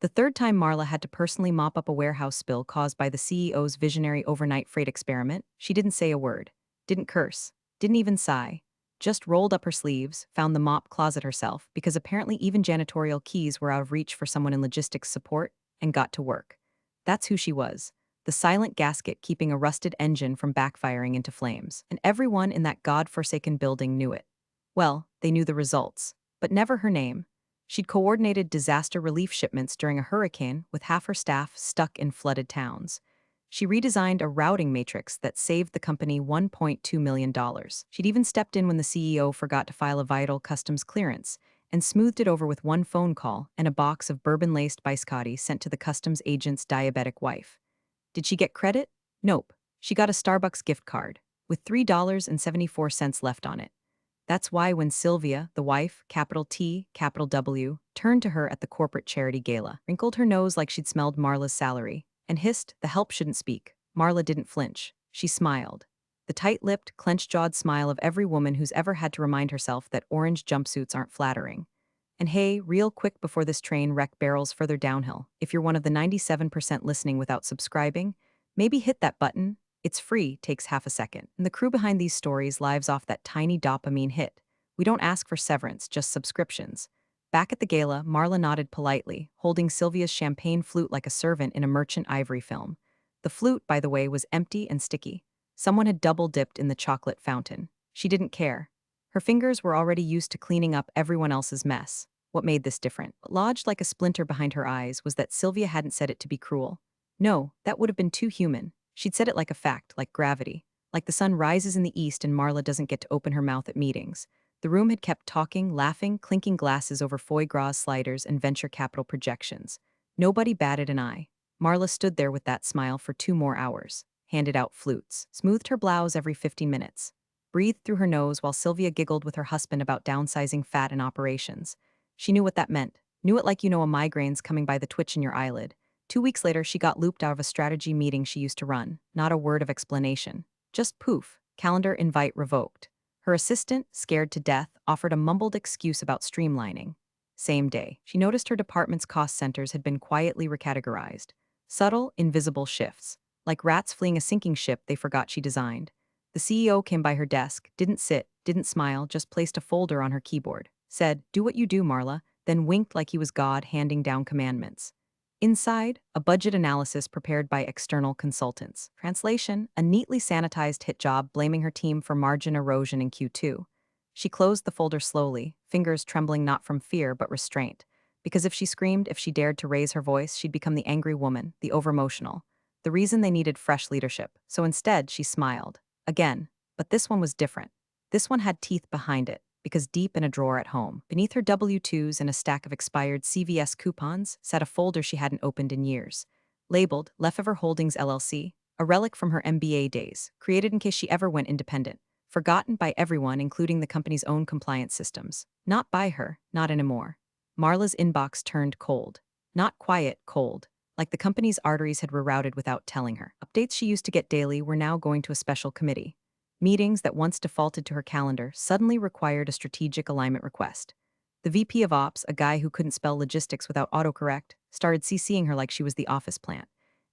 The third time Marla had to personally mop up a warehouse spill caused by the CEO's visionary overnight freight experiment, she didn't say a word, didn't curse, didn't even sigh. Just rolled up her sleeves, found the mop closet herself, because apparently even janitorial keys were out of reach for someone in logistics support, and got to work. That's who she was. The silent gasket keeping a rusted engine from backfiring into flames. And everyone in that god-forsaken building knew it. Well, they knew the results, but never her name. She'd coordinated disaster relief shipments during a hurricane with half her staff stuck in flooded towns. She redesigned a routing matrix that saved the company $1.2 million. She'd even stepped in when the CEO forgot to file a vital customs clearance and smoothed it over with one phone call and a box of bourbon-laced biscotti sent to the customs agent's diabetic wife. Did she get credit? Nope. She got a Starbucks gift card with $3.74 left on it. That's why when Sylvia, the wife, capital T, capital W, turned to her at the corporate charity gala, wrinkled her nose like she'd smelled Marla's salary, and hissed, "The help shouldn't speak." Marla didn't flinch. She smiled. The tight-lipped, clenched-jawed smile of every woman who's ever had to remind herself that orange jumpsuits aren't flattering. And hey, real quick before this train wreck barrels further downhill, if you're one of the 97% listening without subscribing, maybe hit that button. It's free, takes half a second. And the crew behind these stories lives off that tiny dopamine hit. We don't ask for severance, just subscriptions. Back at the gala, Marla nodded politely, holding Sylvia's champagne flute like a servant in a Merchant Ivory film. The flute, by the way, was empty and sticky. Someone had double-dipped in the chocolate fountain. She didn't care. Her fingers were already used to cleaning up everyone else's mess. What made this different, lodged like a splinter behind her eyes, was that Sylvia hadn't said it to be cruel. No, that would have been too human. She'd said it like a fact, like gravity. Like the sun rises in the east and Marla doesn't get to open her mouth at meetings. The room had kept talking, laughing, clinking glasses over foie gras sliders and venture capital projections. Nobody batted an eye. Marla stood there with that smile for 2 more hours, handed out flutes, smoothed her blouse every 15 minutes, breathed through her nose while Sylvia giggled with her husband about downsizing fat and operations. She knew what that meant. Knew it like a migraine's coming by the twitch in your eyelid. 2 weeks later, she got looped out of a strategy meeting she used to run. Not a word of explanation. Just poof, calendar invite revoked. Her assistant, scared to death, offered a mumbled excuse about streamlining. Same day, she noticed her department's cost centers had been quietly recategorized. Subtle, invisible shifts. Like rats fleeing a sinking ship they forgot she designed. The CEO came by her desk, didn't sit, didn't smile, just placed a folder on her keyboard. Said, "Do what you do, Marla," then winked like he was God handing down commandments. Inside, a budget analysis prepared by external consultants. Translation, a neatly sanitized hit job blaming her team for margin erosion in Q2. She closed the folder slowly, fingers trembling not from fear but restraint. Because if she screamed, if she dared to raise her voice, she'd become the angry woman, the overemotional. The reason they needed fresh leadership. So instead, she smiled. Again. But this one was different. This one had teeth behind it, because deep in a drawer at home, beneath her W-2s and a stack of expired CVS coupons, sat a folder she hadn't opened in years. Labeled Lefevre Holdings LLC, a relic from her MBA days, created in case she ever went independent. Forgotten by everyone, including the company's own compliance systems. Not by her, not anymore. Marla's inbox turned cold. Not quiet, cold. Like the company's arteries had rerouted without telling her. Updates she used to get daily were now going to a special committee. Meetings that once defaulted to her calendar suddenly required a strategic alignment request. The VP of Ops, a guy who couldn't spell logistics without autocorrect, started CCing her like she was the office plant.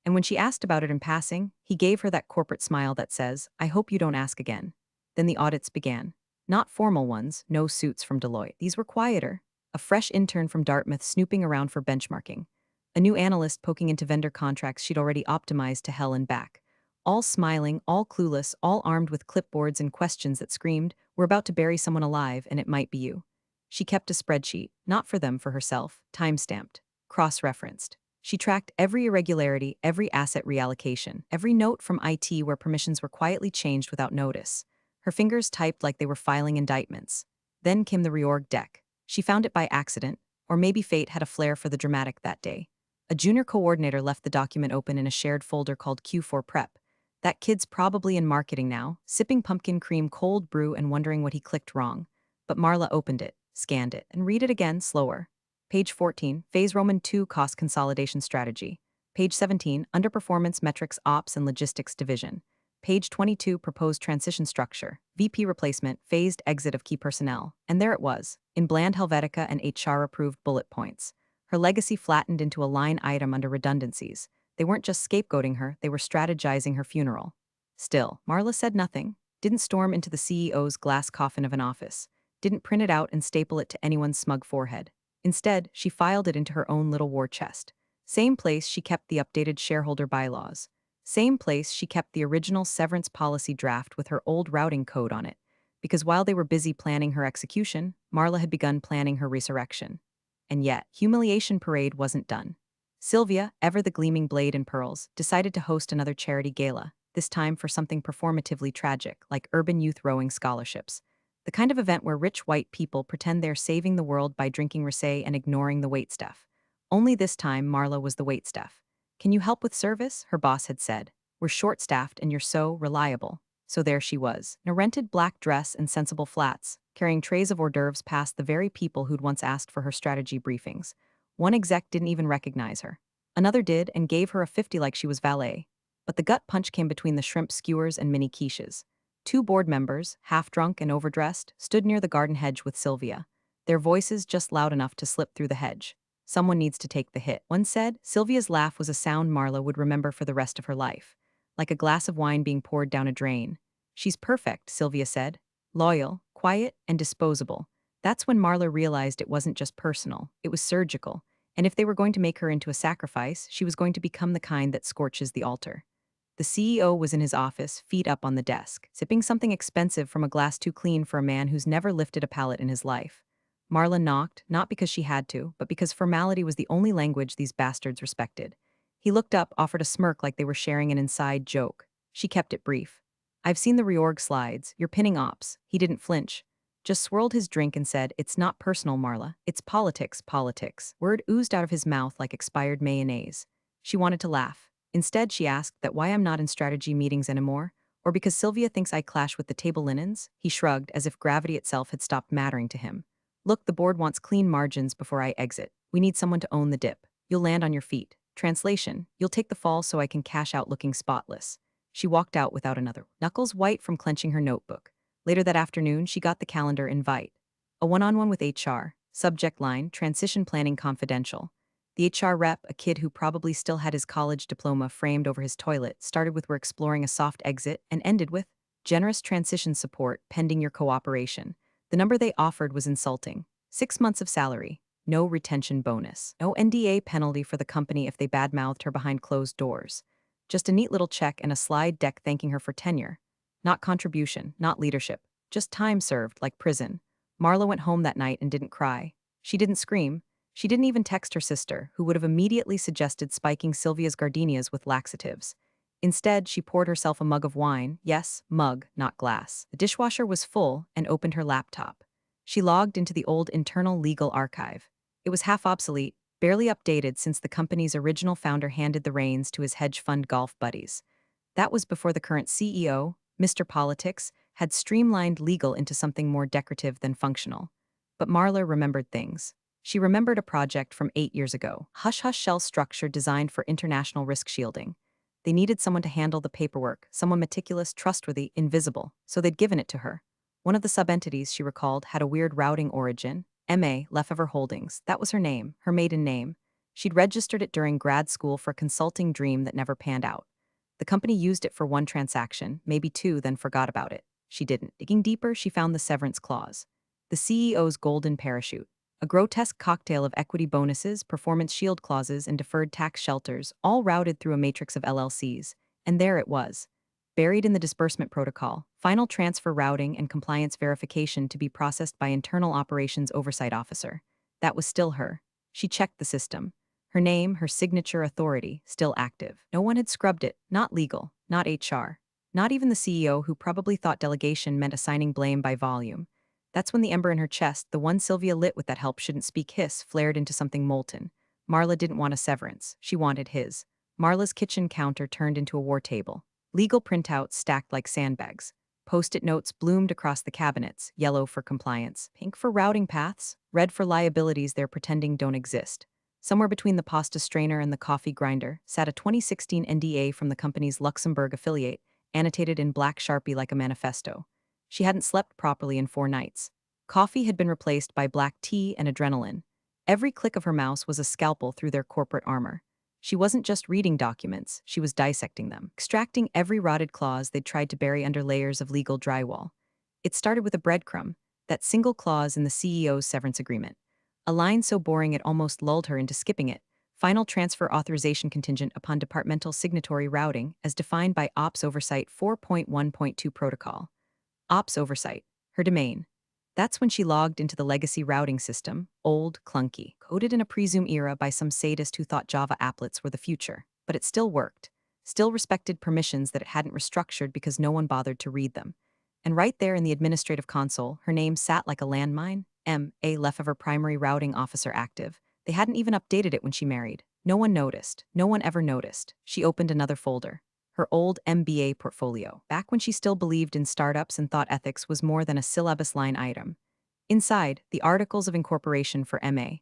And when she asked about it in passing, he gave her that corporate smile that says, "I hope you don't ask again." Then the audits began. Not formal ones, no suits from Deloitte. These were quieter. A fresh intern from Dartmouth snooping around for benchmarking. A new analyst poking into vendor contracts she'd already optimized to hell and back. All smiling, all clueless, all armed with clipboards and questions that screamed, "We're about to bury someone alive, and it might be you." She kept a spreadsheet, not for them, for herself, time-stamped, cross-referenced. She tracked every irregularity, every asset reallocation, every note from IT where permissions were quietly changed without notice. Her fingers typed like they were filing indictments. Then came the reorg deck. She found it by accident, or maybe fate had a flair for the dramatic that day. A junior coordinator left the document open in a shared folder called Q4 Prep. That kid's probably in marketing now, sipping pumpkin cream cold brew and wondering what he clicked wrong. But Marla opened it, scanned it, and read it again, slower. Page 14, Phase Roman 2 Cost Consolidation Strategy. Page 17, Underperformance Metrics Ops and Logistics Division. Page 22, Proposed Transition Structure, VP Replacement, Phased Exit of Key Personnel. And there it was, in bland Helvetica and HR-approved bullet points. Her legacy flattened into a line item under redundancies. They weren't just scapegoating her, they were strategizing her funeral. Still, Marla said nothing, didn't storm into the CEO's glass coffin of an office, didn't print it out and staple it to anyone's smug forehead. Instead, she filed it into her own little war chest. Same place she kept the updated shareholder bylaws. Same place she kept the original severance policy draft with her old routing code on it. Because while they were busy planning her execution, Marla had begun planning her resurrection. And yet, humiliation parade wasn't done. Sylvia, ever the gleaming blade and pearls, decided to host another charity gala, this time for something performatively tragic, like urban youth rowing scholarships. The kind of event where rich white people pretend they're saving the world by drinking rosé and ignoring the waitstaff. Only this time, Marla was the waitstaff. "Can you help with service?" her boss had said. "We're short-staffed and you're so reliable." So there she was, in a rented black dress and sensible flats, carrying trays of hors d'oeuvres past the very people who'd once asked for her strategy briefings. One exec didn't even recognize her. Another did and gave her a 50 like she was valet. But the gut punch came between the shrimp skewers and mini quiches. Two board members, half-drunk and overdressed, stood near the garden hedge with Sylvia, their voices just loud enough to slip through the hedge. "Someone needs to take the hit," one said. Sylvia's laugh was a sound Marla would remember for the rest of her life, like a glass of wine being poured down a drain. "She's perfect," Sylvia said. "Loyal, quiet, and disposable." That's when Marla realized it wasn't just personal, it was surgical. And if they were going to make her into a sacrifice, she was going to become the kind that scorches the altar. The CEO was in his office, feet up on the desk, sipping something expensive from a glass too clean for a man who's never lifted a pallet in his life. Marla knocked, not because she had to, but because formality was the only language these bastards respected. He looked up, offered a smirk like they were sharing an inside joke. She kept it brief. "I've seen the reorg slides. You're pinning ops." He didn't flinch. Just swirled his drink and said, "It's not personal, Marla. It's politics, politics." Word oozed out of his mouth like expired mayonnaise. She wanted to laugh. Instead, she asked that why I'm not in strategy meetings anymore, or because Sylvia thinks I clash with the table linens. He shrugged, as if gravity itself had stopped mattering to him. "Look, the board wants clean margins before I exit. We need someone to own the dip. You'll land on your feet." Translation: "You'll take the fall so I can cash out looking spotless." She walked out without another, knuckles white from clenching her notebook. Later that afternoon, she got the calendar invite. A one-on-one with HR. Subject line: Transition Planning Confidential. The HR rep, a kid who probably still had his college diploma framed over his toilet, started with "We're exploring a soft exit" and ended with "Generous transition support pending your cooperation." The number they offered was insulting. 6 months of salary. No retention bonus. No NDA penalty for the company if they badmouthed her behind closed doors. Just a neat little check and a slide deck thanking her for tenure. Not contribution, not leadership. Just time served, like prison. Marla went home that night and didn't cry. She didn't scream. She didn't even text her sister, who would have immediately suggested spiking Sylvia's gardenias with laxatives. Instead, she poured herself a mug of wine. Yes, mug, not glass. The dishwasher was full and opened her laptop. She logged into the old internal legal archive. It was half obsolete, barely updated since the company's original founder handed the reins to his hedge fund golf buddies. That was before the current CEO, Mr. Politics, had streamlined legal into something more decorative than functional. But Marla remembered things. She remembered a project from 8 years ago, hush-hush shell structure designed for international risk shielding. They needed someone to handle the paperwork, someone meticulous, trustworthy, invisible, so they'd given it to her. One of the sub-entities, she recalled, had a weird routing origin. M.A. Lefever Holdings, that was her name, her maiden name. She'd registered it during grad school for a consulting dream that never panned out. The company used it for one transaction, maybe two, then forgot about it. She didn't. Digging deeper, she found the severance clause. The CEO's golden parachute. A grotesque cocktail of equity bonuses, performance shield clauses, and deferred tax shelters, all routed through a matrix of LLCs. And there it was. Buried in the disbursement protocol, final transfer routing and compliance verification to be processed by Internal Operations Oversight Officer. That was still her. She checked the system. Her name, her signature, authority, still active. No one had scrubbed it, not legal, not HR. Not even the CEO, who probably thought delegation meant assigning blame by volume. That's when the ember in her chest, the one Sylvia lit with that help shouldn't speak hiss, flared into something molten. Marla didn't want a severance. She wanted his. Marla's kitchen counter turned into a war table. Legal printouts stacked like sandbags. Post-it notes bloomed across the cabinets, yellow for compliance, pink for routing paths, red for liabilities they're pretending don't exist. Somewhere between the pasta strainer and the coffee grinder sat a 2016 NDA from the company's Luxembourg affiliate, annotated in black Sharpie like a manifesto. She hadn't slept properly in 4 nights. Coffee had been replaced by black tea and adrenaline. Every click of her mouse was a scalpel through their corporate armor. She wasn't just reading documents, she was dissecting them, extracting every rotted clause they'd tried to bury under layers of legal drywall. It started with a breadcrumb, that single clause in the CEO's severance agreement. A line so boring it almost lulled her into skipping it. Final transfer authorization contingent upon departmental signatory routing as defined by Ops Oversight 4.1.2 Protocol. Ops Oversight, her domain. That's when she logged into the legacy routing system, old, clunky, coded in a presume era by some sadist who thought Java applets were the future. But it still worked. Still respected permissions that it hadn't restructured because no one bothered to read them. And right there in the administrative console, her name sat like a landmine, M.A. Lefevre Primary Routing Officer active. They hadn't even updated it when she married. No one noticed. No one ever noticed. She opened another folder. Her old MBA portfolio, back when she still believed in startups and thought ethics was more than a syllabus line item. Inside, the Articles of Incorporation for MA.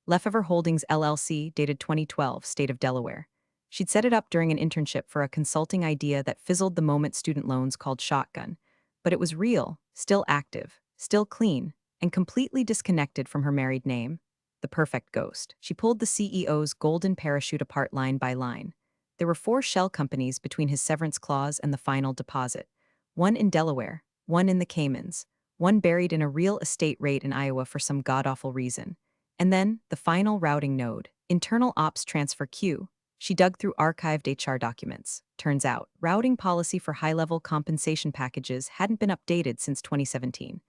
Lefevre Holdings LLC, dated 2012, State of Delaware. She'd set it up during an internship for a consulting idea that fizzled the moment student loans called Shotgun. But it was real, still active, still clean, and completely disconnected from her married name. The perfect ghost. She pulled the CEO's golden parachute apart line by line. There were 4 shell companies between his severance clause and the final deposit. One in Delaware, one in the Caymans, one buried in a real estate rate in Iowa for some god-awful reason. And then, the final routing node, internal ops transfer queue. She dug through archived HR documents. Turns out, routing policy for high-level compensation packages hadn't been updated since 2017.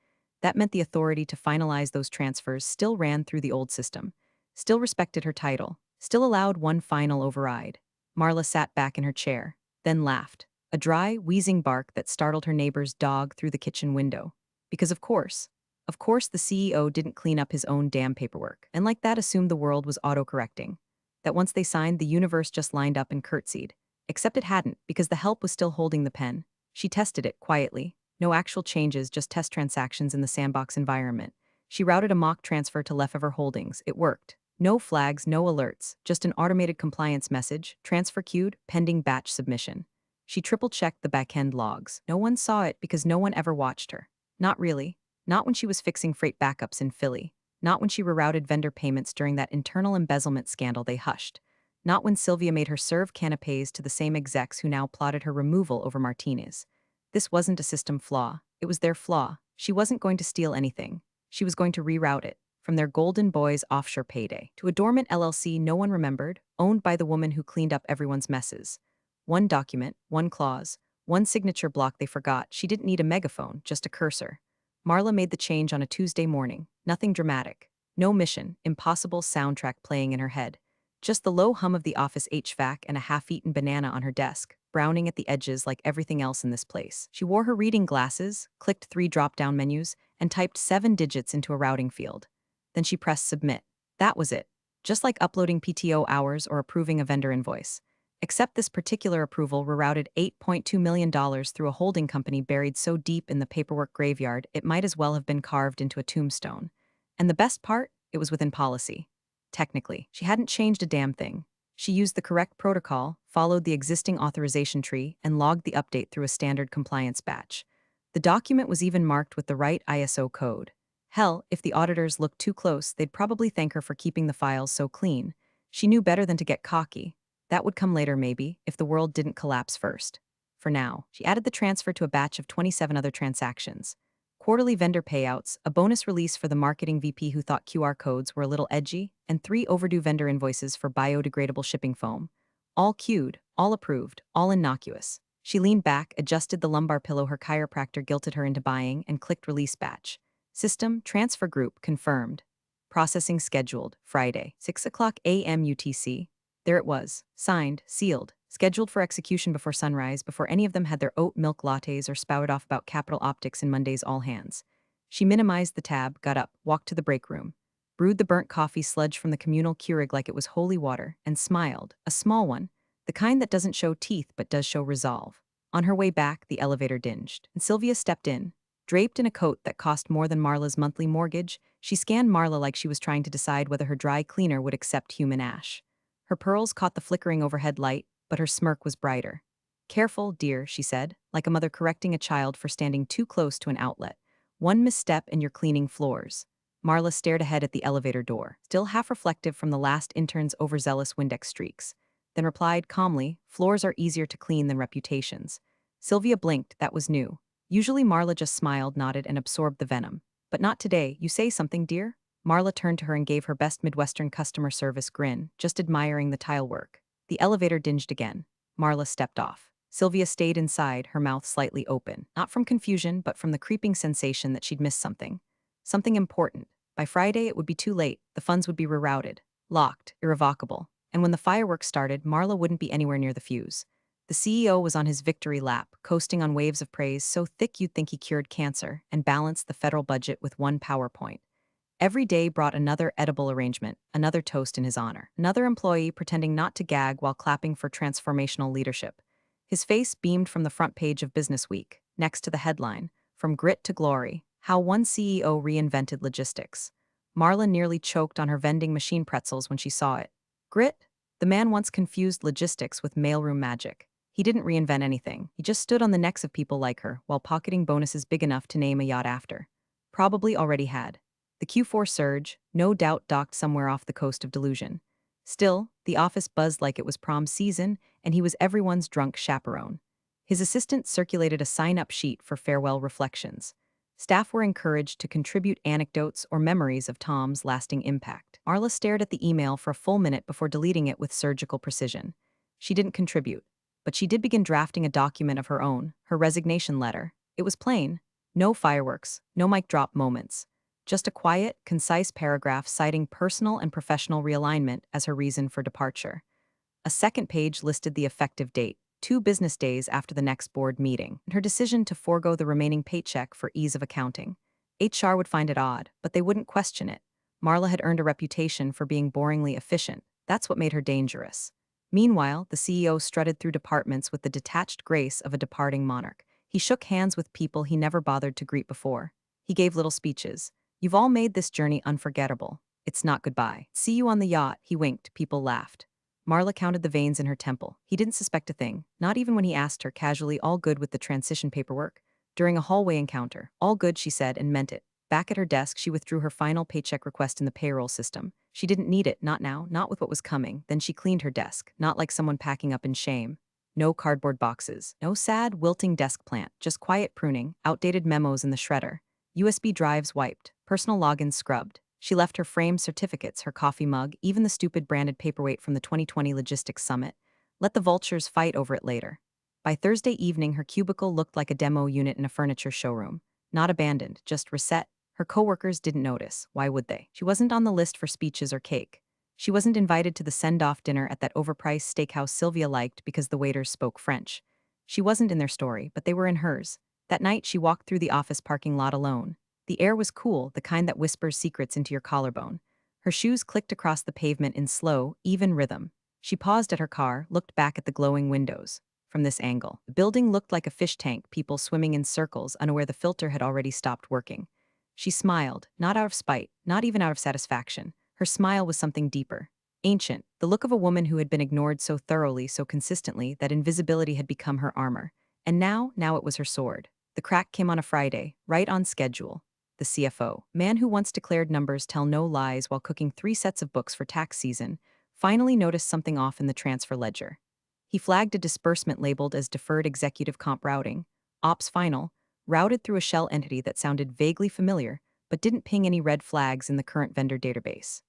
That meant the authority to finalize those transfers still ran through the old system, still respected her title, still allowed one final override. Marla sat back in her chair, then laughed, a dry, wheezing bark that startled her neighbor's dog through the kitchen window. Because of course, the CEO didn't clean up his own damn paperwork, and like that assumed the world was autocorrecting. That once they signed, the universe just lined up and curtsied. Except it hadn't, because the help was still holding the pen. She tested it quietly. No actual changes, just test transactions in the sandbox environment. She routed a mock transfer to Lefevre Holdings. It worked. No flags, no alerts, just an automated compliance message, transfer queued, pending batch submission. She triple-checked the back-end logs. No one saw it because no one ever watched her. Not really. Not when she was fixing freight backups in Philly. Not when she rerouted vendor payments during that internal embezzlement scandal they hushed. Not when Sylvia made her serve canapes to the same execs who now plotted her removal over Martinez. This wasn't a system flaw. It was their flaw. She wasn't going to steal anything. She was going to reroute it. From their Golden Boys offshore payday to a dormant LLC no one remembered, owned by the woman who cleaned up everyone's messes. One document, one clause, one signature block they forgot. She didn't need a megaphone, just a cursor. Marla made the change on a Tuesday morning. Nothing dramatic. No mission, impossible soundtrack playing in her head. Just the low hum of the office HVAC and a half-eaten banana on her desk, browning at the edges like everything else in this place. She wore her reading glasses, clicked 3 drop-down menus, and typed 7 digits into a routing field. Then she pressed submit. That was it. Just like uploading PTO hours or approving a vendor invoice. Except this particular approval rerouted $8.2 million through a holding company buried so deep in the paperwork graveyard it might as well have been carved into a tombstone. And the best part? It was within policy. Technically, she hadn't changed a damn thing. She used the correct protocol, followed the existing authorization tree, and logged the update through a standard compliance batch. The document was even marked with the right ISO code. Hell, if the auditors looked too close, they'd probably thank her for keeping the files so clean. She knew better than to get cocky. That would come later maybe, if the world didn't collapse first. For now, she added the transfer to a batch of 27 other transactions. Quarterly vendor payouts, a bonus release for the marketing VP who thought QR codes were a little edgy, and 3 overdue vendor invoices for biodegradable shipping foam. All queued, all approved, all innocuous. She leaned back, adjusted the lumbar pillow her chiropractor guilted her into buying, and clicked release batch. System, transfer group, confirmed. Processing scheduled, Friday, 6 o'clock a.m. UTC. There it was, signed, sealed, scheduled for execution before sunrise, before any of them had their oat milk lattes or spouted off about capital optics in Monday's all hands. She minimized the tab, got up, walked to the break room, brewed the burnt coffee sludge from the communal Keurig like it was holy water, and smiled, a small one, the kind that doesn't show teeth but does show resolve. On her way back, the elevator dinged, and Sylvia stepped in. Draped in a coat that cost more than Marla's monthly mortgage, she scanned Marla like she was trying to decide whether her dry cleaner would accept human ash. Her pearls caught the flickering overhead light, but her smirk was brighter. "Careful, dear," she said, like a mother correcting a child for standing too close to an outlet. "One misstep and you're cleaning floors." Marla stared ahead at the elevator door, still half reflective from the last intern's overzealous Windex streaks, then replied calmly, "Floors are easier to clean than reputations." Sylvia blinked, that was new. Usually Marla just smiled, nodded, and absorbed the venom. But not today. "You say something, dear?" Marla turned to her and gave her best Midwestern customer service grin, just admiring the tile work. The elevator dinged again. Marla stepped off. Sylvia stayed inside, her mouth slightly open, not from confusion, but from the creeping sensation that she'd missed something. Something important. By Friday, it would be too late. The funds would be rerouted, locked, irrevocable. And when the fireworks started, Marla wouldn't be anywhere near the fuse. The CEO was on his victory lap, coasting on waves of praise so thick you'd think he cured cancer and balanced the federal budget with one PowerPoint. Every day brought another edible arrangement, another toast in his honor, another employee pretending not to gag while clapping for transformational leadership. His face beamed from the front page of Business Week, next to the headline, "From Grit to Glory, How One CEO Reinvented Logistics." Marla nearly choked on her vending machine pretzels when she saw it. Grit? The man once confused logistics with mailroom magic. He didn't reinvent anything. He just stood on the necks of people like her while pocketing bonuses big enough to name a yacht after. Probably already had. The Q4 surge, no doubt docked somewhere off the coast of delusion. Still, the office buzzed like it was prom season, and he was everyone's drunk chaperone. His assistant circulated a sign-up sheet for farewell reflections. Staff were encouraged to contribute anecdotes or memories of Tom's lasting impact. Marla stared at the email for a full minute before deleting it with surgical precision. She didn't contribute, but she did begin drafting a document of her own, her resignation letter. It was plain. No fireworks, no mic drop moments. Just a quiet, concise paragraph citing personal and professional realignment as her reason for departure. A second page listed the effective date, 2 business days after the next board meeting, and her decision to forego the remaining paycheck for ease of accounting. HR would find it odd, but they wouldn't question it. Marla had earned a reputation for being boringly efficient. That's what made her dangerous. Meanwhile, the CEO strutted through departments with the detached grace of a departing monarch. He shook hands with people he never bothered to greet before. He gave little speeches. "You've all made this journey unforgettable. It's not goodbye. See you on the yacht." He winked. People laughed. Marla counted the veins in her temple. He didn't suspect a thing, not even when he asked her casually, "All good with the transition paperwork?" During a hallway encounter. "All good," she said, and meant it. Back at her desk, she withdrew her final paycheck request in the payroll system. She didn't need it, not now, not with what was coming. Then she cleaned her desk, not like someone packing up in shame. No cardboard boxes, no sad, wilting desk plant, just quiet pruning, outdated memos in the shredder. USB drives wiped, personal logins scrubbed. She left her framed certificates, her coffee mug, even the stupid branded paperweight from the 2020 Logistics Summit. Let the vultures fight over it later. By Thursday evening, her cubicle looked like a demo unit in a furniture showroom. Not abandoned, just reset. Her coworkers didn't notice. Why would they? She wasn't on the list for speeches or cake. She wasn't invited to the send-off dinner at that overpriced steakhouse Sylvia liked because the waiters spoke French. She wasn't in their story, but they were in hers. That night, she walked through the office parking lot alone. The air was cool, the kind that whispers secrets into your collarbone. Her shoes clicked across the pavement in slow, even rhythm. She paused at her car, looked back at the glowing windows. From this angle, the building looked like a fish tank, people swimming in circles, unaware the filter had already stopped working. She smiled, not out of spite, not even out of satisfaction. Her smile was something deeper. Ancient, the look of a woman who had been ignored so thoroughly, so consistently, that invisibility had become her armor. And now it was her sword. The crack came on a Friday, right on schedule. The CFO, man who once declared numbers tell no lies while cooking 3 sets of books for tax season, finally noticed something off in the transfer ledger. He flagged a disbursement labeled as deferred executive comp routing, ops final, routed through a shell entity that sounded vaguely familiar, but didn't ping any red flags in the current vendor database.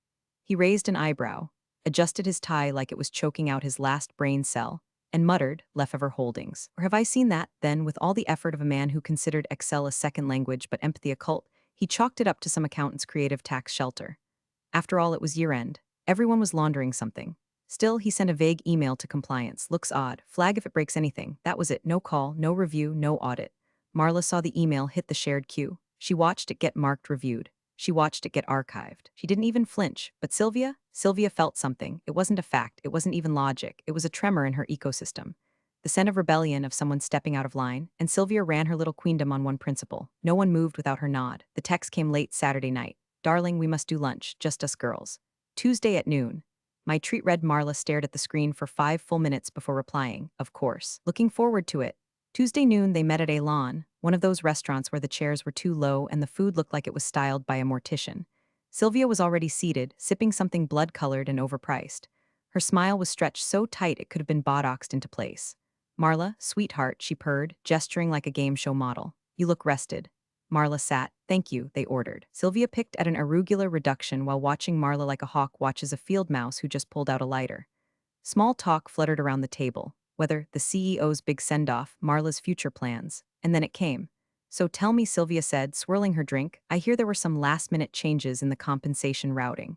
He raised an eyebrow, adjusted his tie like it was choking out his last brain cell, and muttered, "Leftover holdings. Or have I seen that?" Then, with all the effort of a man who considered Excel a second language but empathy a cult, he chalked it up to some accountant's creative tax shelter. After all, it was year-end. Everyone was laundering something. Still, he sent a vague email to compliance. "Looks odd. Flag if it breaks anything." That was it. No call, no review, no audit. Marla saw the email hit the shared queue. She watched it get marked reviewed. She watched it get archived. She didn't even flinch. But Sylvia felt something. It wasn't a fact. It wasn't even logic. It was a tremor in her ecosystem. The scent of rebellion of someone stepping out of line, and Sylvia ran her little queendom on one principle. No one moved without her nod. The text came late Saturday night. "Darling, we must do lunch, just us girls. Tuesday at noon." My treat read. Marla stared at the screen for 5 full minutes before replying, "Of course. Looking forward to it." Tuesday noon they met at Elan, one of those restaurants where the chairs were too low and the food looked like it was styled by a mortician. Sylvia was already seated, sipping something blood-colored and overpriced. Her smile was stretched so tight it could have been botoxed into place. Marla, sweetheart, she purred, gesturing like a game show model. You look rested. Marla sat. Thank you, they ordered. Sylvia picked at an arugula reduction while watching Marla like a hawk watches a field mouse who just pulled out a lighter. Small talk fluttered around the table, whether the CEO's big send-off, Marla's future plans, and then it came. So tell me, Sylvia said, swirling her drink, I hear there were some last-minute changes in the compensation routing.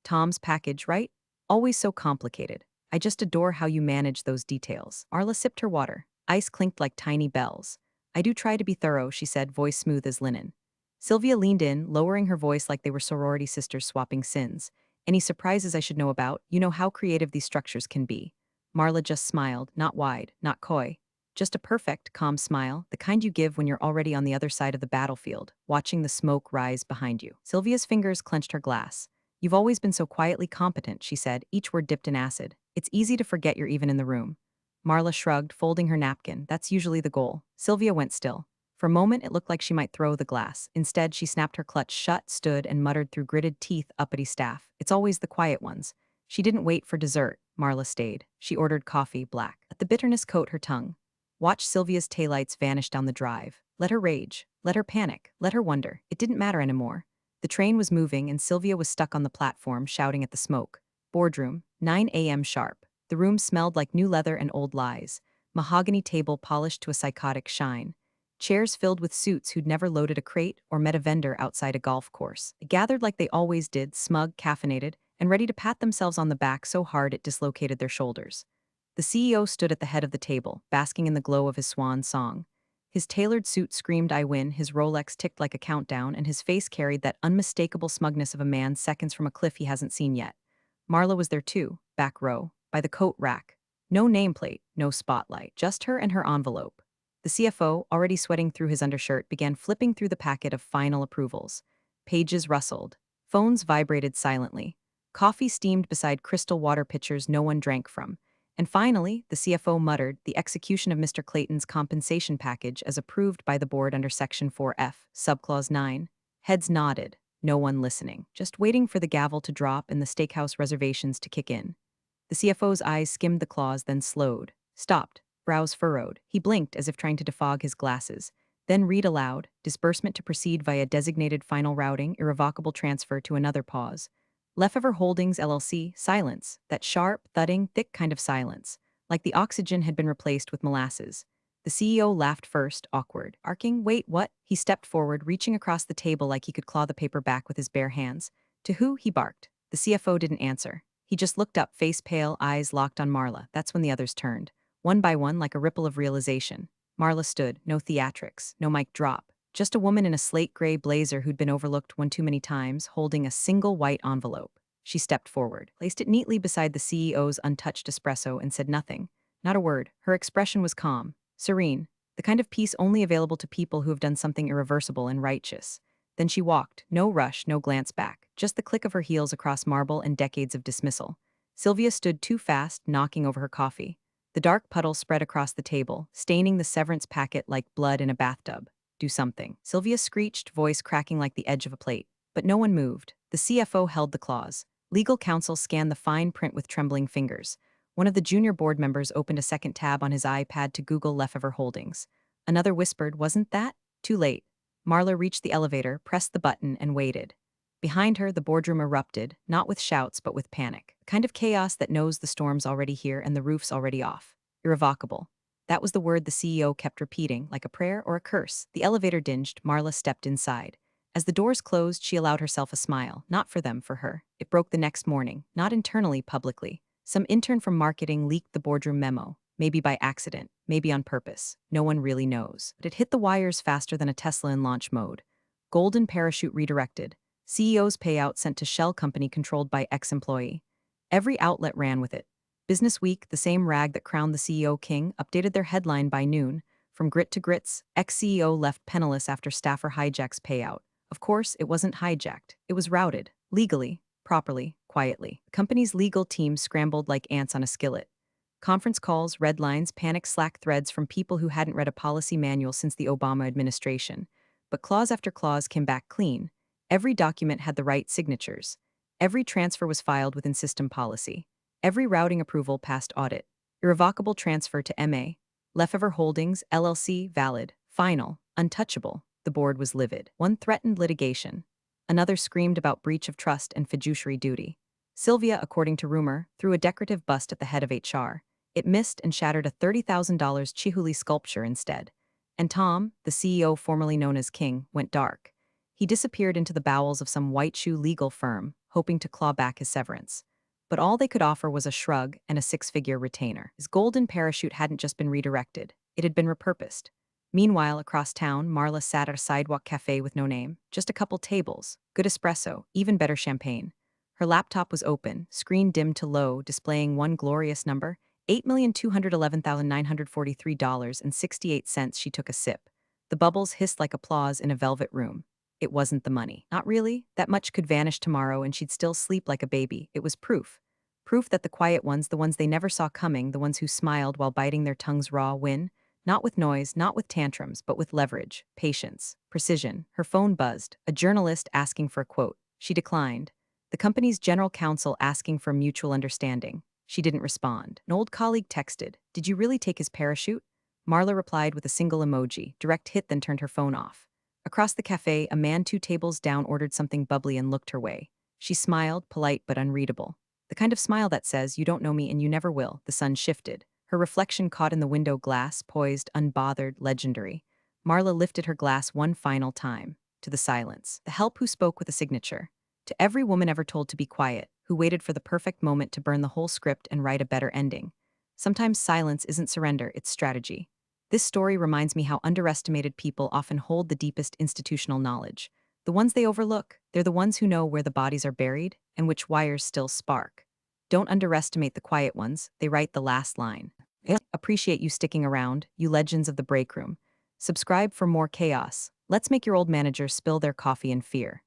Tom's package, right? Always so complicated. I just adore how you manage those details. Marla sipped her water. Ice clinked like tiny bells. I do try to be thorough, she said, voice smooth as linen. Sylvia leaned in, lowering her voice like they were sorority sisters swapping sins. Any surprises I should know about? You know how creative these structures can be. Marla just smiled, not wide, not coy. Just a perfect, calm smile, the kind you give when you're already on the other side of the battlefield, watching the smoke rise behind you. Sylvia's fingers clenched her glass. You've always been so quietly competent, she said, each word dipped in acid. It's easy to forget you're even in the room. Marla shrugged, folding her napkin. That's usually the goal. Sylvia went still. For a moment, it looked like she might throw the glass. Instead, she snapped her clutch shut, stood, and muttered through gritted teeth, uppity staff. It's always the quiet ones. She didn't wait for dessert. Marla stayed. She ordered coffee, black. Let the bitterness coat her tongue. Watch Sylvia's taillights vanish down the drive. Let her rage. Let her panic. Let her wonder. It didn't matter anymore. The train was moving, and Sylvia was stuck on the platform, shouting at the smoke. Boardroom, 9 a.m. sharp. The room smelled like new leather and old lies. Mahogany table polished to a psychotic shine. Chairs filled with suits who'd never loaded a crate or met a vendor outside a golf course. They gathered like they always did, smug, caffeinated, and ready to pat themselves on the back so hard it dislocated their shoulders. The CEO stood at the head of the table, basking in the glow of his swan song. His tailored suit screamed, I win, his Rolex ticked like a countdown, and his face carried that unmistakable smugness of a man seconds from a cliff he hasn't seen yet. Marla was there too, back row, by the coat rack. No nameplate, no spotlight, just her and her envelope. The CFO, already sweating through his undershirt, began flipping through the packet of final approvals. Pages rustled. Phones vibrated silently. Coffee steamed beside crystal water pitchers no one drank from. And finally, the CFO muttered, the execution of Mr. Clayton's compensation package as approved by the board under Section 4F, Subclause 9. Heads nodded, no one listening, just waiting for the gavel to drop and the steakhouse reservations to kick in. The CFO's eyes skimmed the clause, then slowed, stopped, brows furrowed. He blinked as if trying to defog his glasses. Then read aloud, disbursement to proceed via designated final routing, irrevocable transfer to another pause. Lefever Holdings LLC, silence, that sharp, thudding, thick kind of silence, like the oxygen had been replaced with molasses. The CEO laughed first, awkward, arcing, wait, what? He stepped forward, reaching across the table like he could claw the paper back with his bare hands. To who? He barked. The CFO didn't answer. He just looked up, face pale, eyes locked on Marla. That's when the others turned. One by one, like a ripple of realization. Marla stood, no theatrics, no mic drop. Just a woman in a slate gray blazer who'd been overlooked one too many times, holding a single white envelope. She stepped forward, placed it neatly beside the CEO's untouched espresso, and said nothing. Not a word. Her expression was calm, serene, the kind of peace only available to people who have done something irreversible and righteous. Then she walked, no rush, no glance back, just the click of her heels across marble and decades of dismissal. Sylvia stood too fast, knocking over her coffee. The dark puddle spread across the table, staining the Severance packet like blood in a bathtub. Do something. Sylvia screeched, voice cracking like the edge of a plate. But no one moved. The CFO held the clause. Legal counsel scanned the fine print with trembling fingers. One of the junior board members opened a second tab on his iPad to Google Lefever Holdings. Another whispered, wasn't that? Too late. Marla reached the elevator, pressed the button, and waited. Behind her, the boardroom erupted, not with shouts but with panic. The kind of chaos that knows the storm's already here and the roof's already off. Irrevocable. That was the word the CEO kept repeating, like a prayer or a curse. The elevator dinged, Marla stepped inside. As the doors closed, she allowed herself a smile, not for them, for her. It broke the next morning, not internally, publicly. Some intern from marketing leaked the boardroom memo, maybe by accident, maybe on purpose. No one really knows. But it hit the wires faster than a Tesla in launch mode. Golden parachute redirected. CEO's payout sent to shell company controlled by ex-employee. Every outlet ran with it. Business Week, the same rag that crowned the CEO king, updated their headline by noon. From grit to grits, ex-CEO left penniless after staffer hijacks payout. Of course, it wasn't hijacked. It was routed. Legally, properly, quietly. The company's legal team scrambled like ants on a skillet. Conference calls, red lines, panic Slack threads from people who hadn't read a policy manual since the Obama administration. But clause after clause came back clean. Every document had the right signatures. Every transfer was filed within system policy. Every routing approval passed audit. Irrevocable transfer to MA. Lefever Holdings, LLC, valid, final, untouchable. The board was livid. One threatened litigation. Another screamed about breach of trust and fiduciary duty. Sylvia, according to rumor, threw a decorative bust at the head of HR. It missed and shattered a $30,000 Chihuly sculpture instead. And Tom, the CEO formerly known as King, went dark. He disappeared into the bowels of some white shoe legal firm, hoping to claw back his severance. But all they could offer was a shrug and a six-figure retainer. His golden parachute hadn't just been redirected, it had been repurposed. Meanwhile, across town, Marla sat at a sidewalk cafe with no name, just a couple tables, good espresso, even better champagne. Her laptop was open, screen dimmed to low, displaying one glorious number, $8,211,943.68. She took a sip. The bubbles hissed like applause in a velvet room. It wasn't the money. Not really. That much could vanish tomorrow and she'd still sleep like a baby. It was proof. Proof that the quiet ones, the ones they never saw coming, the ones who smiled while biting their tongues raw, win. Not with noise, not with tantrums, but with leverage, patience, precision. Her phone buzzed. A journalist asking for a quote. She declined. The company's general counsel asking for mutual understanding. She didn't respond. An old colleague texted, "Did you really take his parachute?" Marla replied with a single emoji, direct hit, then turned her phone off. Across the cafe, a man 2 tables down ordered something bubbly and looked her way. She smiled, polite but unreadable. The kind of smile that says, "You don't know me and you never will." The sun shifted. Her reflection caught in the window glass, poised, unbothered, legendary. Marla lifted her glass one final time. To the silence. The help who spoke with a signature. To every woman ever told to be quiet, who waited for the perfect moment to burn the whole script and write a better ending. Sometimes silence isn't surrender, it's strategy. This story reminds me how underestimated people often hold the deepest institutional knowledge. The ones they overlook, they're the ones who know where the bodies are buried and which wires still spark. Don't underestimate the quiet ones, they write the last line. Appreciate you sticking around, you legends of the break room. Subscribe for more chaos. Let's make your old managers spill their coffee in fear.